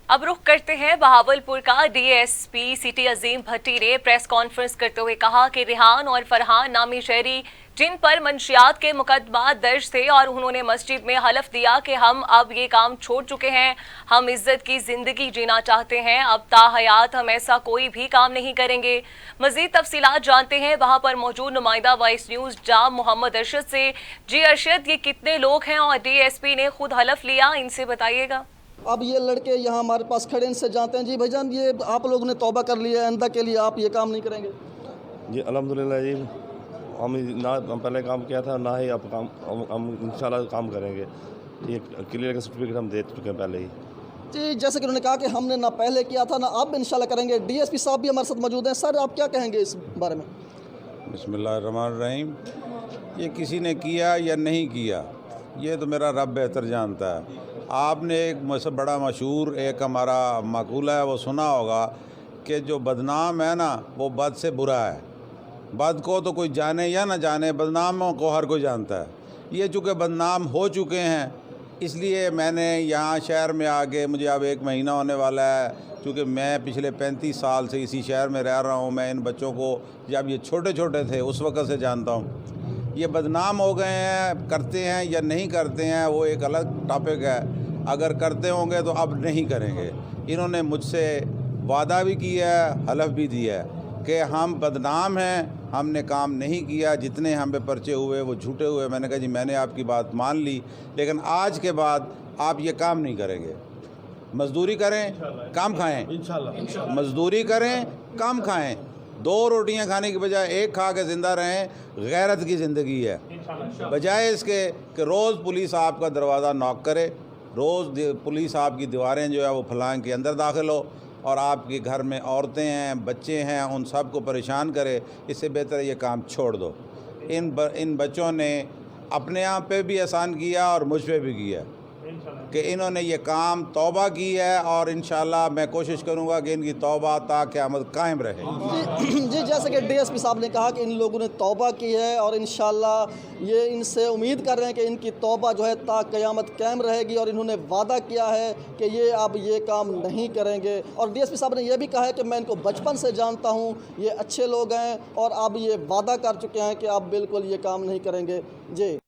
अब रुख करते हैं बहावलपुर का। डीएसपी सिटी अजीम भट्टी ने प्रेस कॉन्फ्रेंस करते हुए कहा कि रिहान और फरहान नामी शहरी जिन पर मंशियात के मुकदमा दर्ज थे और उन्होंने मस्जिद में हलफ दिया कि हम अब ये काम छोड़ चुके हैं, हम इज्जत की जिंदगी जीना चाहते हैं, अब ताहयात हम ऐसा कोई भी काम नहीं करेंगे। मजीद तफसीलात जानते हैं वहां पर मौजूद नुमाइंदा वॉइस न्यूज जाम मोहम्मद अरशद से। जी अरशद, ये कितने लोग हैं और डीएसपी ने खुद हलफ लिया, इनसे बताइएगा। अब ये लड़के यहाँ हमारे पास खड़े, इनसे जानते हैं। जी भाईजान, ये आप लोगों ने तौबा कर लिया है, आइंदा के लिए आप ये काम नहीं करेंगे? जी अल्हम्दुलिल्लाह जी, हम पहले काम किया था, ना ही अब काम हम इंशाल्लाह काम करेंगे। ये क्लियर का सर्टिफिकेट हम दे चुके हैं पहले ही। जी, जैसे कि उन्होंने कहा कि हमने ना पहले किया था ना अब इंशाल्लाह करेंगे। डीएसपी साहब भी हमारे साथ मौजूद हैं। सर, आप क्या कहेंगे इस बारे में? बिस्मिल्लाहिर्रहमानिर्रहीम। ये किसी ने किया या नहीं किया, ये तो मेरा रब बेहतर जानता है। आपने एक बड़ा मशहूर एक हमारा मक़ूला है, वो सुना होगा कि जो बदनाम है ना वो बद से बुरा है। बद को तो कोई जाने या ना जाने, बदनामों को हर कोई जानता है। ये चूँकि बदनाम हो चुके हैं, इसलिए मैंने यहाँ शहर में आके, मुझे अब 1 महीना होने वाला है, क्योंकि मैं पिछले 35 साल से इसी शहर में रह रहा हूँ। मैं इन बच्चों को जब ये छोटे छोटे थे उस वक़्त से जानता हूँ। ये बदनाम हो गए हैं, करते हैं या नहीं करते हैं वो एक अलग टॉपिक है। अगर करते होंगे तो अब नहीं करेंगे। इन्होंने मुझसे वादा भी किया है, हलफ भी दिया है कि हम बदनाम हैं, हमने काम नहीं किया, जितने हम पे पर्चे हुए वो झूठे हुए। मैंने कहा जी मैंने आपकी बात मान ली, लेकिन आज के बाद आप ये काम नहीं करेंगे। मजदूरी करें, काम खाएं, इंशाल्लाह। मजदूरी करें, काम खाएं। 2 रोटियां खाने की बजाय 1 खा के ज़िंदा रहें। गैरत की ज़िंदगी है, बजाय इसके कि रोज़ पुलिस आपका दरवाज़ा नॉक करे, रोज़ पुलिस आपकी दीवारें जो है वो फलांग के अंदर दाखिल हो और आपके घर में औरतें हैं, बच्चे हैं, उन सब को परेशान करे। इससे बेहतर ये काम छोड़ दो। इन बच्चों ने अपने आप पे भी एहसान किया और मुझ पे भी किया कि इन्होंने ये काम तौबा की है, और इंशाल्लाह मैं कोशिश करूंगा कि इनकी तौबा ता क़यामत कायम रहे। जी, जैसे कि डीएसपी साहब ने कहा कि इन लोगों ने तौबा की है और इंशाल्लाह ये इनसे उम्मीद कर रहे हैं कि इनकी तौबा जो है ता क़यामत कायम रहेगी, और इन्होंने वादा किया है कि ये अब ये काम नहीं करेंगे। और डीएसपी साहब ने यह भी कहा है कि मैं इनको बचपन से जानता हूँ, ये अच्छे लोग हैं और अब ये वादा कर चुके हैं कि आप बिल्कुल ये काम नहीं करेंगे। जी।